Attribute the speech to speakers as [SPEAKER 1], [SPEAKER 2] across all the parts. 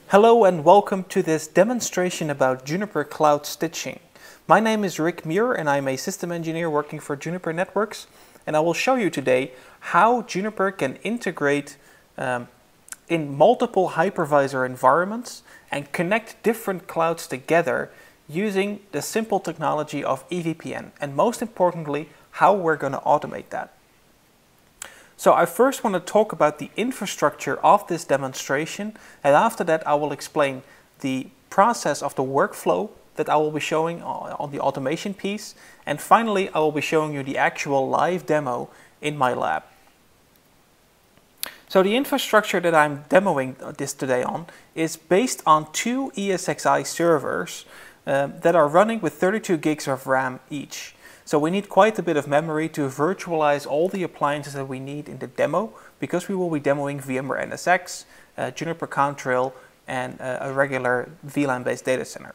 [SPEAKER 1] Hello and welcome to this demonstration about Juniper Cloud Stitching. My name is Rick Muir and I'm a system engineer working for Juniper Networks, and I will show you today how Juniper can integrate in multiple hypervisor environments and connect different clouds together using the simple technology of EVPN, and most importantly, how we're going to automate that. So I first want to talk about the infrastructure of this demonstration, and after that I will explain the process of the workflow that I will be showing on the automation piece, and finally I will be showing you the actual live demo in my lab. So the infrastructure that I'm demoing this today on is based on two ESXi servers that are running with 32 gigs of RAM each. So we need quite a bit of memory to virtualize all the appliances that we need in the demo, because we will be demoing VMware NSX, Juniper Contrail, and a regular VLAN-based data center.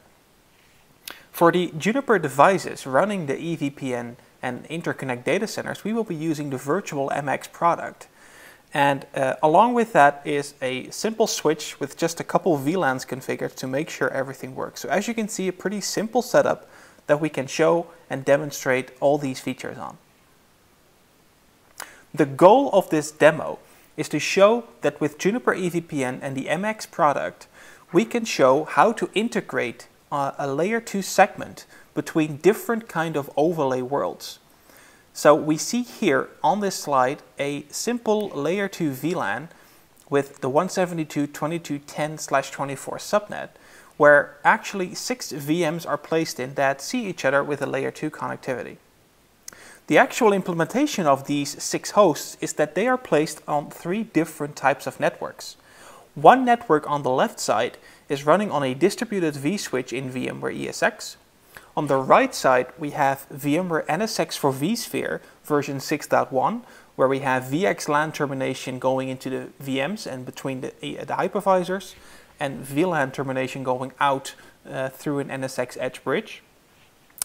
[SPEAKER 1] For the Juniper devices running the EVPN and interconnect data centers, we will be using the Virtual MX product. And along with that is a simple switch with just a couple VLANs configured to make sure everything works. So as you can see, a pretty simple setup that we can show and demonstrate all these features on. The goal of this demo is to show that with Juniper EVPN and the MX product, we can show how to integrate a layer 2 segment between different kind of overlay worlds. So we see here on this slide a simple layer 2 VLAN with the 172.22.10/24 subnet, where actually 6 VMs are placed in that see each other with a layer 2 connectivity. The actual implementation of these 6 hosts is that they are placed on 3 different types of networks. One network on the left side is running on a distributed vSwitch in VMware ESX. On the right side we have VMware NSX for vSphere version 6.1, where we have VXLAN termination going into the VMs and between the hypervisors, and VLAN termination going out through an NSX edge bridge.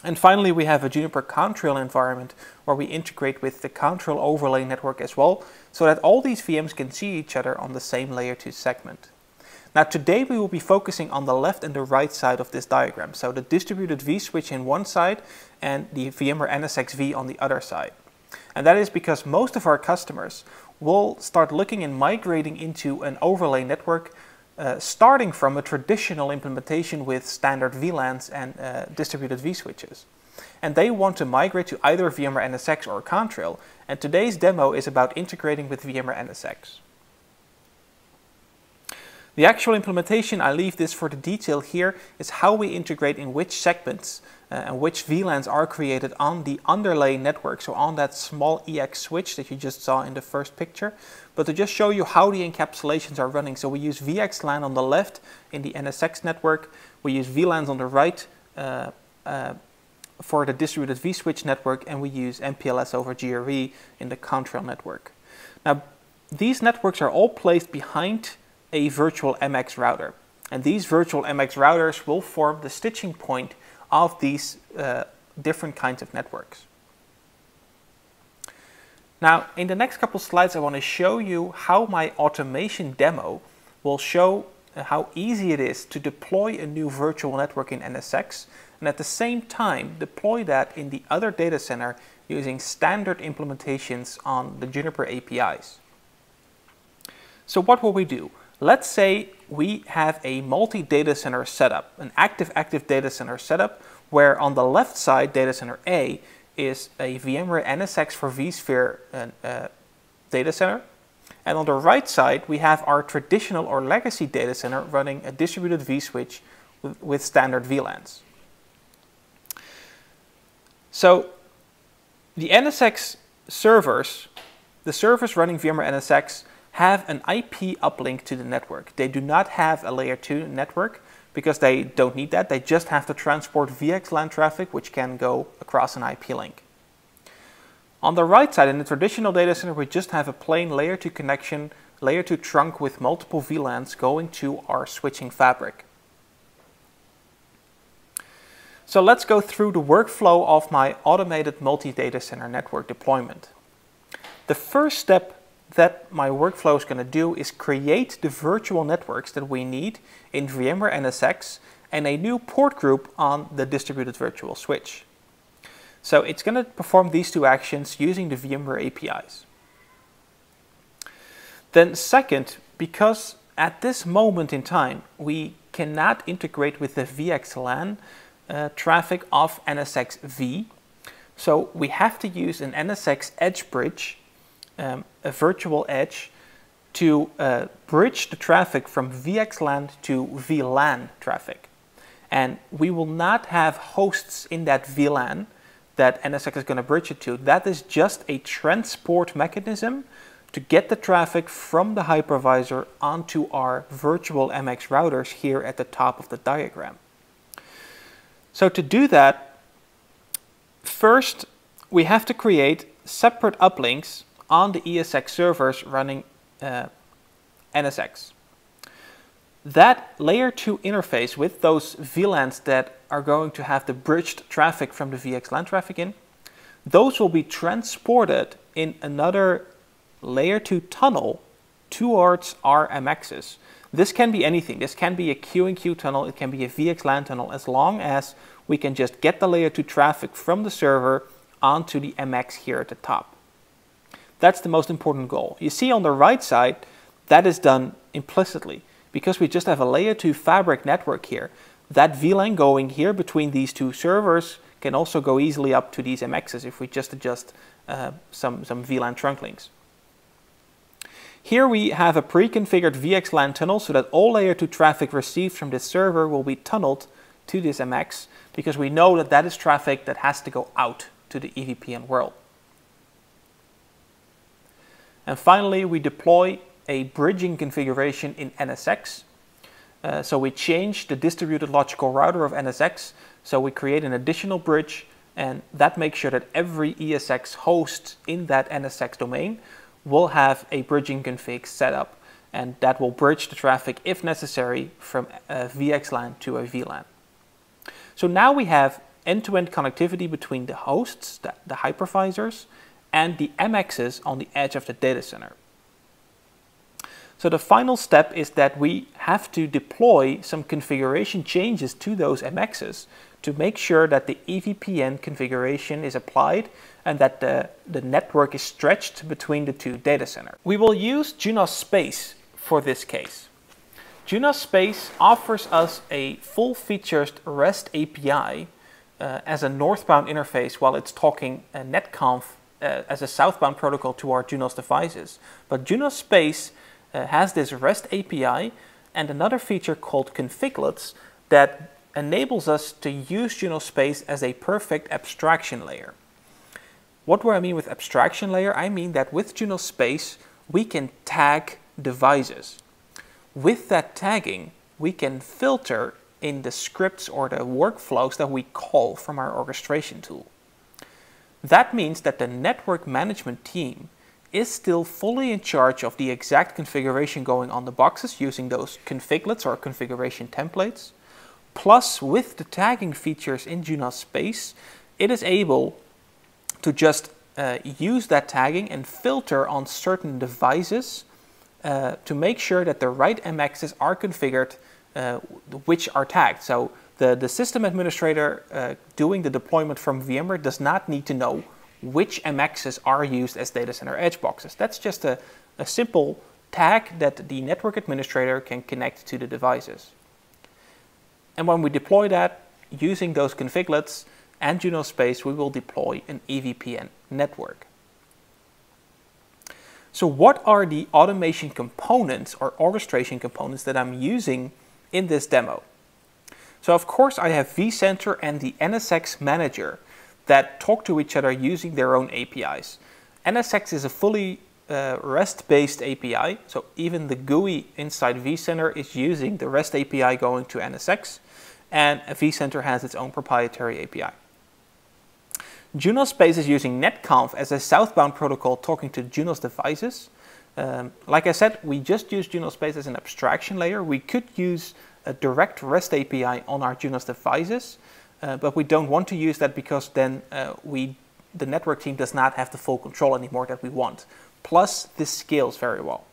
[SPEAKER 1] And finally we have a Juniper Contrail environment where we integrate with the Contrail overlay network as well, so that all these VMs can see each other on the same layer 2 segment. Now today we will be focusing on the left and the right side of this diagram, so the distributed vSwitch in one side and the VMware NSX V on the other side. And that is because most of our customers will start looking and migrating into an overlay network starting from a traditional implementation with standard VLANs and distributed vSwitches. And they want to migrate to either VMware NSX or Contrail, and today's demo is about integrating with VMware NSX. The actual implementation, I leave this for the detail here, is how we integrate in which segments and which VLANs are created on the underlay network, so on that small EX switch that you just saw in the first picture. But to just show you how the encapsulations are running, so we use VXLAN on the left in the NSX network, we use VLANs on the right for the distributed vSwitch network, and we use MPLS over GRE in the Contrail network. Now, these networks are all placed behind a virtual MX router, and these virtual MX routers will form the stitching point of these different kinds of networks. Now in the next couple slides I want to show you how my automation demo will show how easy it is to deploy a new virtual network in NSX and at the same time deploy that in the other data center using standard implementations on the Juniper APIs. So what will we do? Let's say we have a multi-data center setup, an active data center setup, where on the left side, data center A, is a VMware NSX for vSphere data center. And on the right side, we have our traditional or legacy data center running a distributed vSwitch with standard VLANs. So the NSX servers, the servers running VMware NSX, have an IP uplink to the network. They do not have a layer 2 network because they don't need that. They just have to transport VXLAN traffic, which can go across an IP link. On the right side, in the traditional data center, we just have a plain layer 2 connection, layer 2 trunk with multiple VLANs going to our switching fabric. So let's go through the workflow of my automated multi-data center network deployment. The first step that my workflow is going to do is create the virtual networks that we need in VMware NSX and a new port group on the distributed virtual switch. So it's going to perform these two actions using the VMware APIs. Then second, because at this moment in time we cannot integrate with the VXLAN traffic of NSX V, so we have to use an NSX edge bridge, a virtual edge, to bridge the traffic from VXLAN to VLAN traffic. And we will not have hosts in that VLAN that NSX is going to bridge it to. That is just a transport mechanism to get the traffic from the hypervisor onto our virtual MX routers here at the top of the diagram. So to do that, first we have to create separate uplinks on the ESX servers running NSX. That layer 2 interface with those VLANs that are going to have the bridged traffic from the VXLAN traffic in, those will be transported in another layer 2 tunnel towards our MXs. This can be anything. This can be a Q&Q tunnel, it can be a VXLAN tunnel, as long as we can just get the layer 2 traffic from the server onto the MX here at the top. That's the most important goal. You see on the right side, that is done implicitly. Because we just have a layer 2 fabric network here, that VLAN going here between these two servers can also go easily up to these MXs if we just adjust some VLAN trunk links. Here we have a pre-configured VXLAN tunnel so that all layer 2 traffic received from this server will be tunneled to this MX, because we know that that is traffic that has to go out to the EVPN world. And finally, we deploy a bridging configuration in NSX. So we change the distributed logical router of NSX. So we create an additional bridge, and that makes sure that every ESX host in that NSX domain will have a bridging config set up, and that will bridge the traffic if necessary from a VXLAN to a VLAN. So now we have end-to-end connectivity between the hosts, the hypervisors, and the MXs on the edge of the data center. So the final step is that we have to deploy some configuration changes to those MXs to make sure that the EVPN configuration is applied and that the network is stretched between the two data centers. We will use Junos Space for this case. Junos Space offers us a full-featured REST API as a northbound interface while it's talking netconf as a southbound protocol to our Junos devices. But Junos Space has this REST API and another feature called configlets that enables us to use Junos Space as a perfect abstraction layer. What do I mean with abstraction layer? I mean that with Junos Space we can tag devices. With that tagging we can filter in the scripts or the workflows that we call from our orchestration tool. That means that the network management team is still fully in charge of the exact configuration going on the boxes using those configlets or configuration templates. Plus, with the tagging features in Junos Space, it is able to just use that tagging and filter on certain devices to make sure that the right MXs are configured which are tagged. So the system administrator doing the deployment from VMware does not need to know which MXs are used as data center edge boxes. That's just a simple tag that the network administrator can connect to the devices. And when we deploy that using those configlets and Junos Space, we will deploy an EVPN network. So what are the automation components or orchestration components that I'm using in this demo? So of course I have vCenter and the NSX Manager that talk to each other using their own APIs. NSX is a fully REST-based API, so even the GUI inside vCenter is using the REST API going to NSX, and vCenter has its own proprietary API. Junos Space is using netconf as a southbound protocol talking to Junos devices. Like I said, we just use Junos Space as an abstraction layer. We could use a direct REST API on our Junos devices, but we don't want to use that because then the network team does not have the full control anymore that we want. Plus, this scales very well.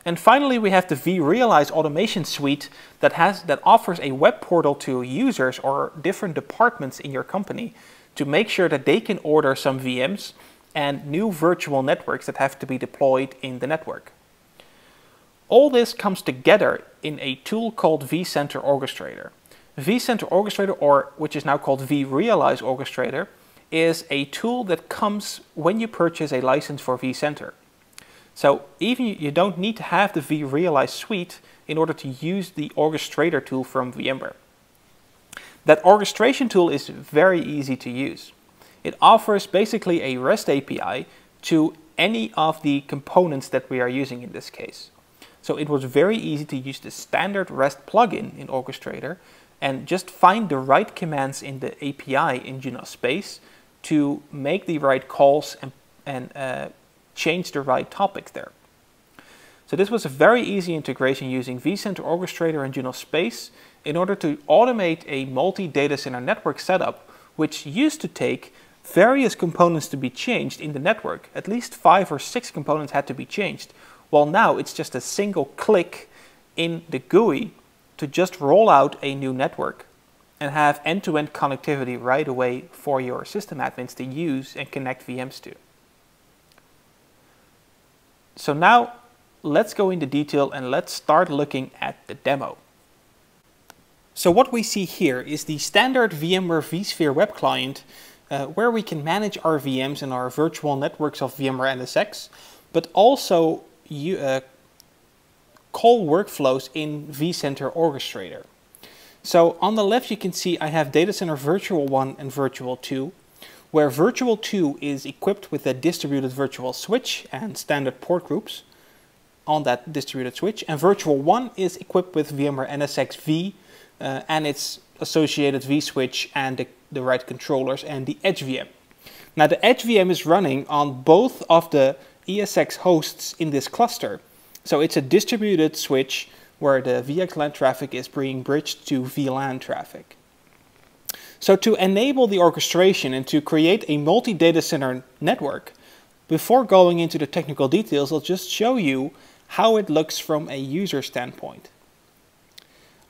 [SPEAKER 1] And finally, we have the vRealize automation suite that offers a web portal to users or different departments in your company to make sure that they can order some VMs and new virtual networks that have to be deployed in the network. All this comes together in a tool called vCenter Orchestrator. vCenter Orchestrator, or which is now called vRealize Orchestrator, is a tool that comes when you purchase a license for vCenter. So even you don't need to have the vRealize suite in order to use the orchestrator tool from VMware. That orchestration tool is very easy to use. It offers basically a REST API to any of the components that we are using in this case. So it was very easy to use the standard REST plugin in Orchestrator and just find the right commands in the API in Junos Space to make the right calls and change the right topics there. So this was a very easy integration using vCenter Orchestrator and Junos Space in order to automate a multi-data center network setup, which used to take various components to be changed in the network. At least 5 or 6 components had to be changed, while now it's just a single click in the GUI to just roll out a new network and have end-to-end connectivity right away for your system admins to use and connect VMs to. So now let's go into detail and let's start looking at the demo. So what we see here is the standard VMware vSphere web client where we can manage our VMs and our virtual networks of VMware NSX, but also call workflows in vCenter Orchestrator. So on the left you can see I have Data Center Virtual 1 and Virtual 2, where Virtual 2 is equipped with a distributed virtual switch and standard port groups on that distributed switch, and Virtual 1 is equipped with VMware NSX V and its associated vSwitch and the right controllers and the Edge VM. Now the Edge VM is running on both of the ESX hosts in this cluster. So it's a distributed switch where the VXLAN traffic is being bridged to VLAN traffic. So to enable the orchestration and to create a multi-data center network, before going into the technical details, I'll just show you how it looks from a user standpoint.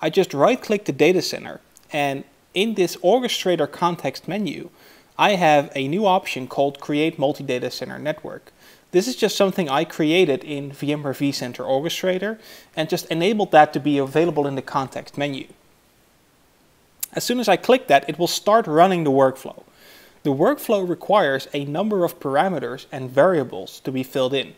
[SPEAKER 1] I just right-click the data center, and in this orchestrator context menu, I have a new option called Create Multi-Data Center Network. This is just something I created in VMware vCenter Orchestrator and just enabled that to be available in the context menu. As soon as I click that, it will start running the workflow. The workflow requires a number of parameters and variables to be filled in.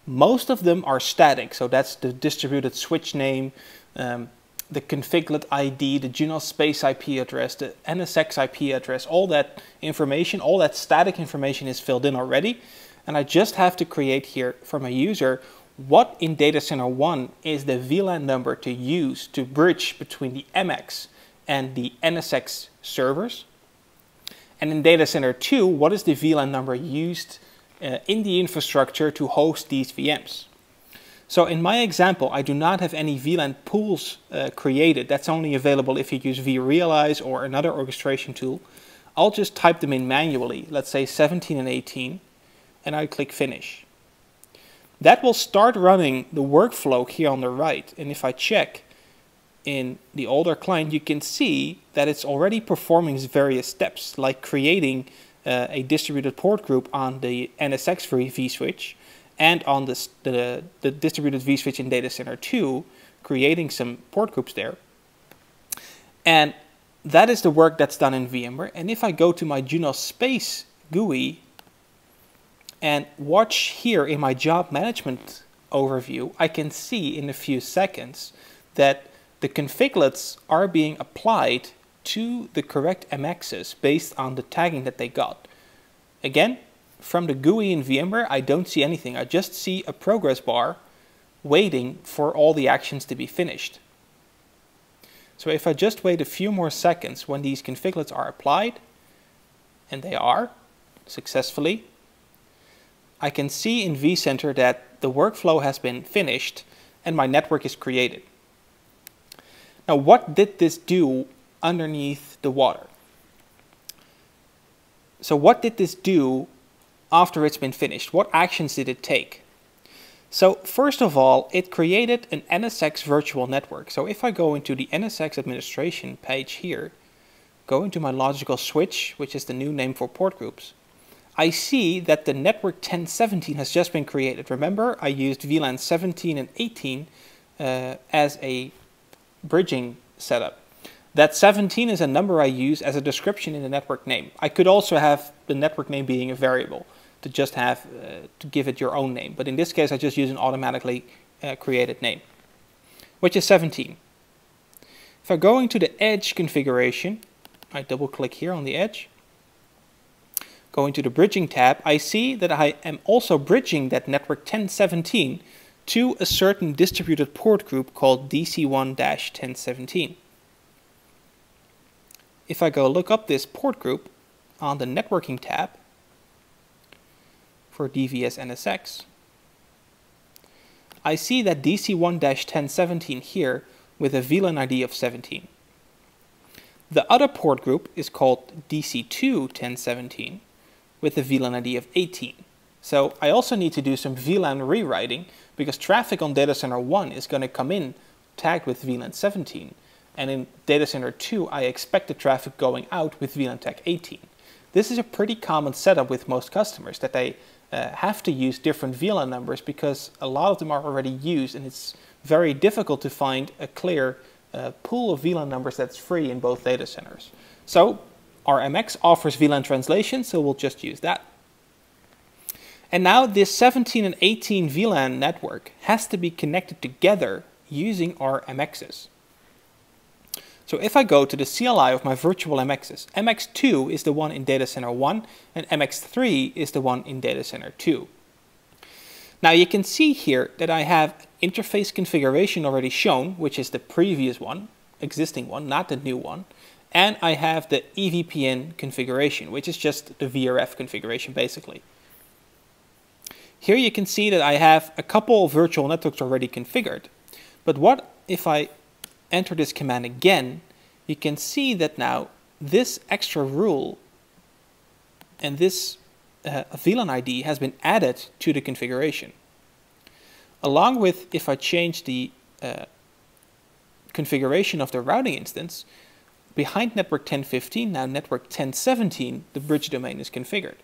[SPEAKER 1] Most of them are static, so that's the distributed switch name, the configlet ID, the Junos Space IP address, the NSX IP address, all that information, all that static information is filled in already. And I just have to create here from a user what in Data Center 1 is the VLAN number to use to bridge between the MX and the NSX servers. And in Data Center 2, what is the VLAN number used in the infrastructure to host these VMs? So in my example, I do not have any VLAN pools created. That's only available if you use vRealize or another orchestration tool. I'll just type them in manually, let's say 17 and 18, and I click Finish. That will start running the workflow here on the right. And if I check in the older client, you can see that it's already performing various steps, like creating a distributed port group on the NSX vSwitch and on the distributed vSwitch in Data Center 2, creating some port groups there. And that is the work that's done in VMware. And if I go to my Junos Space GUI and watch here in my job management overview, I can see in a few seconds that the configlets are being applied to the correct MXs based on the tagging that they got. Again, from the GUI in VMware, I don't see anything. I just see a progress bar waiting for all the actions to be finished. So if I just wait a few more seconds when these configlets are applied, and they are successfully, I can see in vCenter that the workflow has been finished and my network is created. Now, what did this do underneath the water? So what did this do after it's been finished? What actions did it take? So first of all, it created an NSX virtual network. So if I go into the NSX administration page here, go into my logical switch, which is the new name for port groups, I see that the network 1017 has just been created. Remember, I used VLAN 17 and 18 as a bridging setup. That 17 is a number I use as a description in the network name. I could also have the network name being a variable to just have to give it your own name. But in this case, I just use an automatically created name, which is 17. If I go into the edge configuration, I double click here on the edge, go into the bridging tab, I see that I am also bridging that network 1017 to a certain distributed port group called DC1-1017. If I go look up this port group on the networking tab for DVS NSX, I see that DC1-1017 here with a VLAN ID of 17. The other port group is called DC2-1017 with a VLAN ID of 18. So I also need to do some VLAN rewriting because traffic on data center 1 is going to come in tagged with VLAN 17. And in data center 2, I expect the traffic going out with VLAN tag 18. This is a pretty common setup with most customers, that they have to use different VLAN numbers because a lot of them are already used, and it's very difficult to find a clear pool of VLAN numbers that's free in both data centers. So our MX offers VLAN translation, so we'll just use that. And now this 17 and 18 VLAN network has to be connected together using our MXs. So if I go to the CLI of my virtual MXs, MX2 is the one in data center 1 and MX3 is the one in data center 2. Now you can see here that I have interface configuration already shown, which is the previous one, existing one, not the new one. And I have the EVPN configuration, which is just the VRF configuration basically. Here you can see that I have a couple of virtual networks already configured. But what if I enter this command again? You can see that now this extra rule and this VLAN ID has been added to the configuration. Along with, if I change the configuration of the routing instance, behind network 1015, now network 1017, the bridge domain is configured.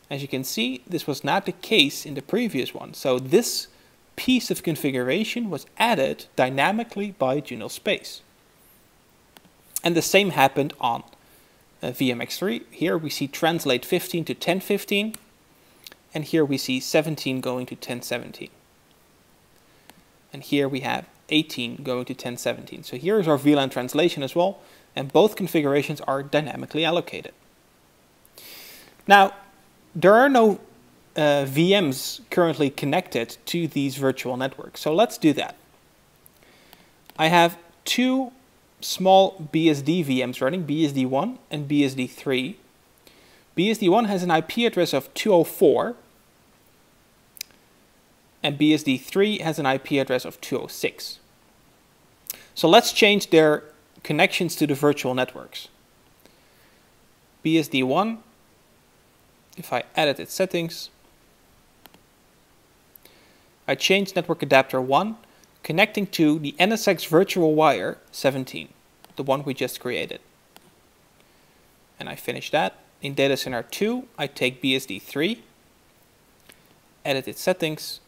[SPEAKER 1] As you can see, this was not the case in the previous one. So this piece of configuration was added dynamically by Juno Space. And the same happened on VMX3. Here we see translate 15 to 1015, and here we see 17 going to 1017. And here we have 18 going to 1017. So here is our VLAN translation as well, and both configurations are dynamically allocated. Now, there are no VMs currently connected to these virtual networks, so let's do that. I have two small BSD VMs running, BSD1 and BSD3. BSD1 has an IP address of 204, and BSD3 has an IP address of 206. So let's change their connections to the virtual networks. BSD1, if I edit its settings, I change network adapter 1, connecting to the NSX virtual wire 17, the one we just created. And I finish that. In data center 2, I take BSD3, edit its settings,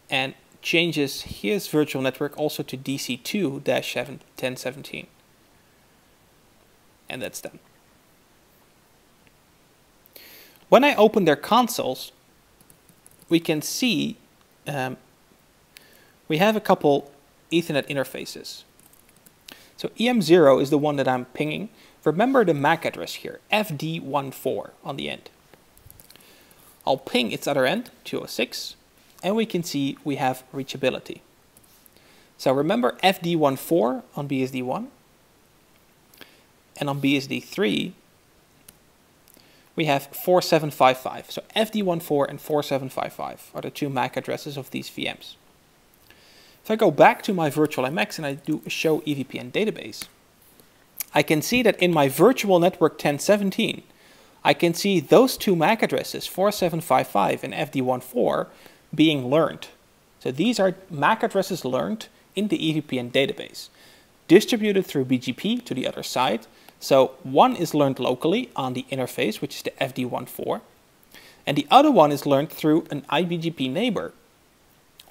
[SPEAKER 1] and changes his virtual network also to DC2-1017. And that's done. When I open their consoles, we can see we have a couple Ethernet interfaces. So EM0 is the one that I'm pinging. Remember the MAC address here, FD14 on the end. I'll ping its other end, 206, and we can see we have reachability. So remember FD14 on BSD1, and on BSD3 we have 4755. So FD14 and 4755 are the two MAC addresses of these VMs. If I go back to my virtual MX and I do a show EVPN database, I can see that in my virtual network 1017, I can see those two MAC addresses, 4755 and FD14, being learned. So these are MAC addresses learned in the EVPN database, distributed through BGP to the other side. So one is learned locally on the interface, which is the FD14, and the other one is learned through an IBGP neighbor,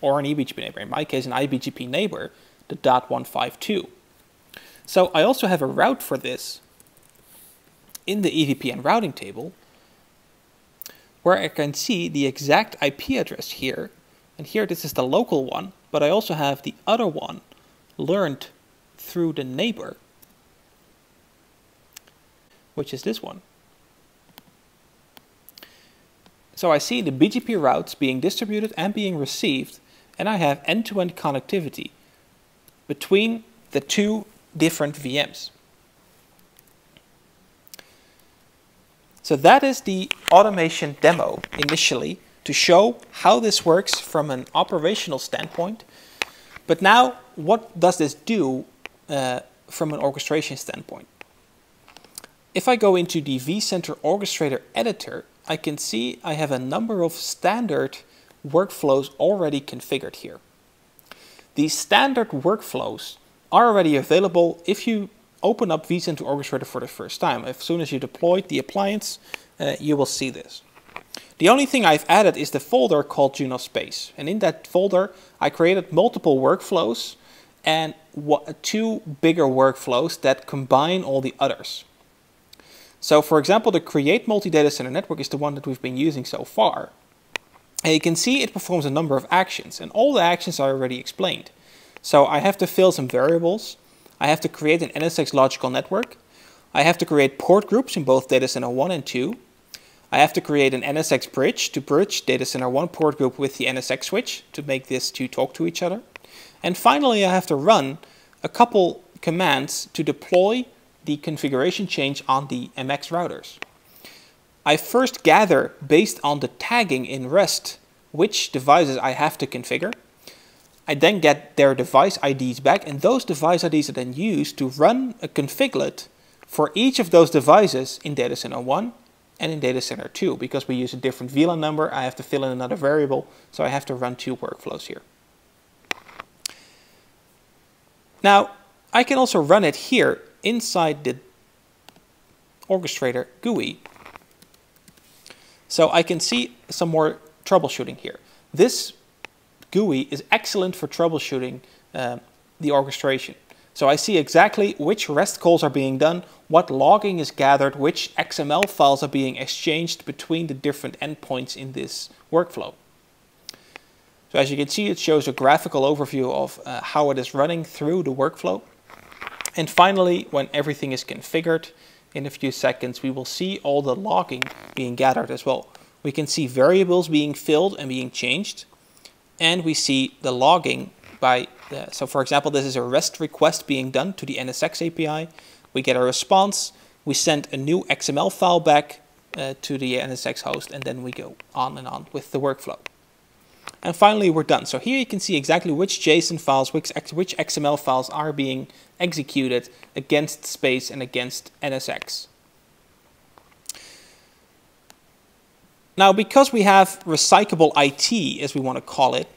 [SPEAKER 1] or an eBGP neighbor, in my case an IBGP neighbor, the .152. So I also have a route for this in the EVPN routing table, where I can see the exact IP address here, and here this is the local one, but I also have the other one learned through the neighbor, which is this one. So I see the BGP routes being distributed and being received, and I have end-to-end connectivity between the two different VMs. So that is the automation demo initially to show how this works from an operational standpoint. But now, what does this do from an orchestration standpoint? If I go into the vCenter Orchestrator editor, I can see I have a number of standard workflows already configured here. These standard workflows are already available if you open up vCenter Orchestrator for the first time. As soon as you deploy the appliance, you will see this. The only thing I've added is the folder called Juno Space. And in that folder, I created multiple workflows and two bigger workflows that combine all the others. So for example, the Create Multi-Data Center Network is the one that we've been using so far. And you can see it performs a number of actions, and all the actions are already explained. So I have to fill some variables. I have to create an NSX logical network. I have to create port groups in both data center 1 and 2. I have to create an NSX bridge to bridge data center 1 port group with the NSX switch to make these two talk to each other. And finally, I have to run a couple commands to deploy the configuration change on the MX routers. I first gather, based on the tagging in REST, which devices I have to configure. I then get their device IDs back, and those device IDs are then used to run a configlet for each of those devices in data center 1 and in data center 2. Because we use a different VLAN number, I have to fill in another variable, so I have to run two workflows here. Now, I can also run it here inside the orchestrator GUI. So I can see some more troubleshooting here. This GUI is excellent for troubleshooting the orchestration. So I see exactly which REST calls are being done, what logging is gathered, which XML files are being exchanged between the different endpoints in this workflow. So as you can see, it shows a graphical overview of how it is running through the workflow. And finally, when everything is configured, in a few seconds, we will see all the logging being gathered as well. We can see variables being filled and being changed. And we see the logging by, so for example, this is a REST request being done to the NSX API. We get a response. We send a new XML file back to the NSX host, and then we go on and on with the workflow. And finally, we're done. So here you can see exactly which JSON files, which XML files are being executed against space and against NSX. Now, because we have recyclable IT, as we want to call it,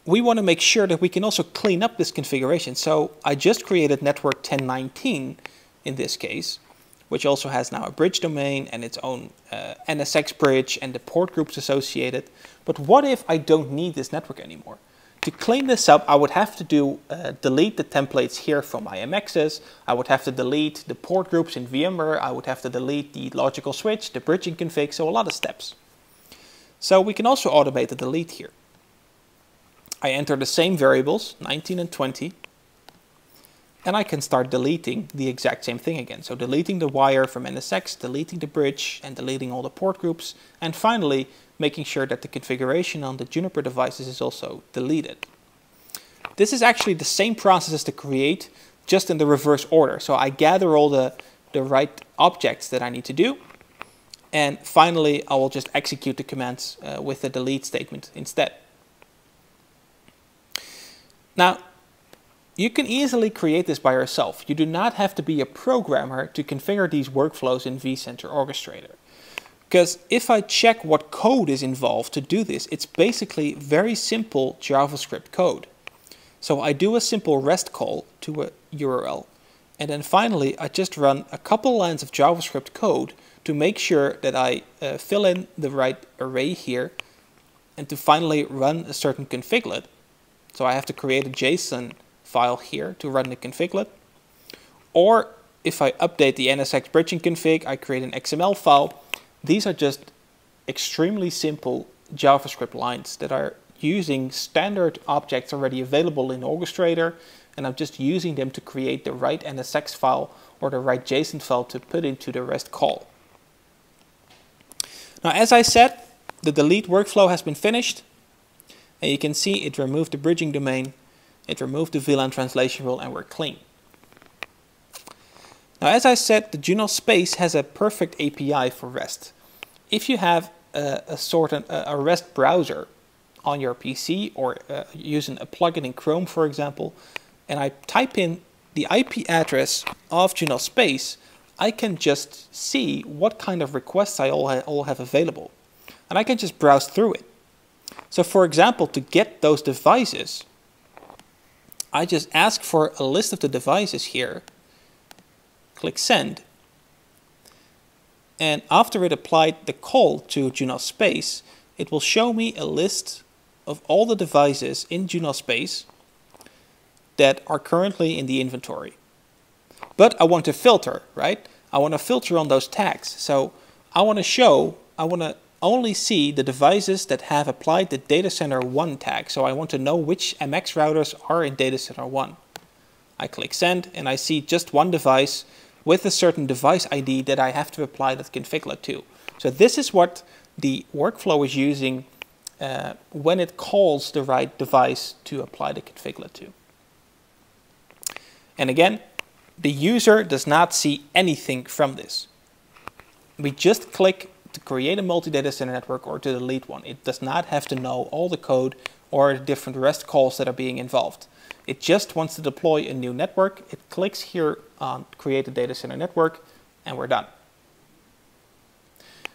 [SPEAKER 1] we want to make sure that we can also clean up this configuration. So I just created network 1019 in this case, which also has now a bridge domain and its own NSX bridge and the port groups associated. But what if I don't need this network anymore? To clean this up, I would have to delete the templates here from my MXs. I would have to delete the port groups in VMware. I would have to delete the logical switch, the bridging config, so a lot of steps. So we can also automate the delete here. I enter the same variables, 19 and 20, and I can start deleting the exact same thing again. So deleting the wire from NSX, deleting the bridge, and deleting all the port groups, and finally making sure that the configuration on the Juniper devices is also deleted. This is actually the same process as the create, just in the reverse order. So I gather all the right objects that I need to do, and finally I will just execute the commands with the delete statement instead. Now, you can easily create this by yourself. You do not have to be a programmer to configure these workflows in vCenter Orchestrator. Because if I check what code is involved to do this, it's basically very simple JavaScript code. So I do a simple REST call to a URL, and then finally I just run a couple lines of JavaScript code to make sure that I fill in the right array here, and to finally run a certain configlet. So I have to create a JSON file here to run the configlet. Or if I update the NSX bridging config, I create an XML file. These are just extremely simple JavaScript lines that are using standard objects already available in Orchestrator, and I'm just using them to create the right NSX file or the right JSON file to put into the REST call. Now, as I said, the delete workflow has been finished, and you can see it removed the bridging domain, it removed the VLAN translation rule, and we're clean. Now, as I said, the Junos Space has a perfect API for REST. If you have a REST browser on your PC, or using a plugin in Chrome, for example, and I type in the IP address of Junos Space, I can just see what kind of requests I all have available. And I can just browse through it. So for example, to get those devices, I just ask for a list of the devices here, click send, and after it applied the call to Junos Space, it will show me a list of all the devices in Junos Space that are currently in the inventory. But I want to filter, right? I want to filter on those tags. So I want to only see the devices that have applied the Data Center 1 tag. So I want to know which MX routers are in Data Center 1. I click send, and I see just one device with a certain device ID that I have to apply that configlet to. So this is what the workflow is using when it calls the right device to apply the configlet to. And again, the user does not see anything from this. We just click to create a multi-data center network or to delete one. It does not have to know all the code or the different REST calls that are being involved. It just wants to deploy a new network. It clicks here on create a data center network, and we're done.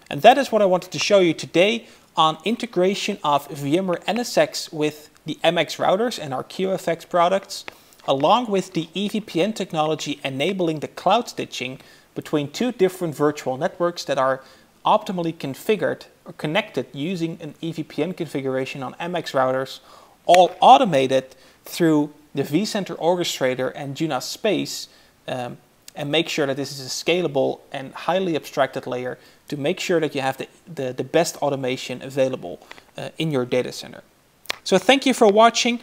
[SPEAKER 1] And that is what I wanted to show you today on integration of VMware NSX with the MX routers and our QFX products, along with the EVPN technology enabling the cloud stitching between two different virtual networks that are optimally configured or connected using an EVPN configuration on MX routers, all automated through the vCenter Orchestrator and Junos Space, and make sure that this is a scalable and highly abstracted layer to make sure that you have the best automation available in your data center. So thank you for watching.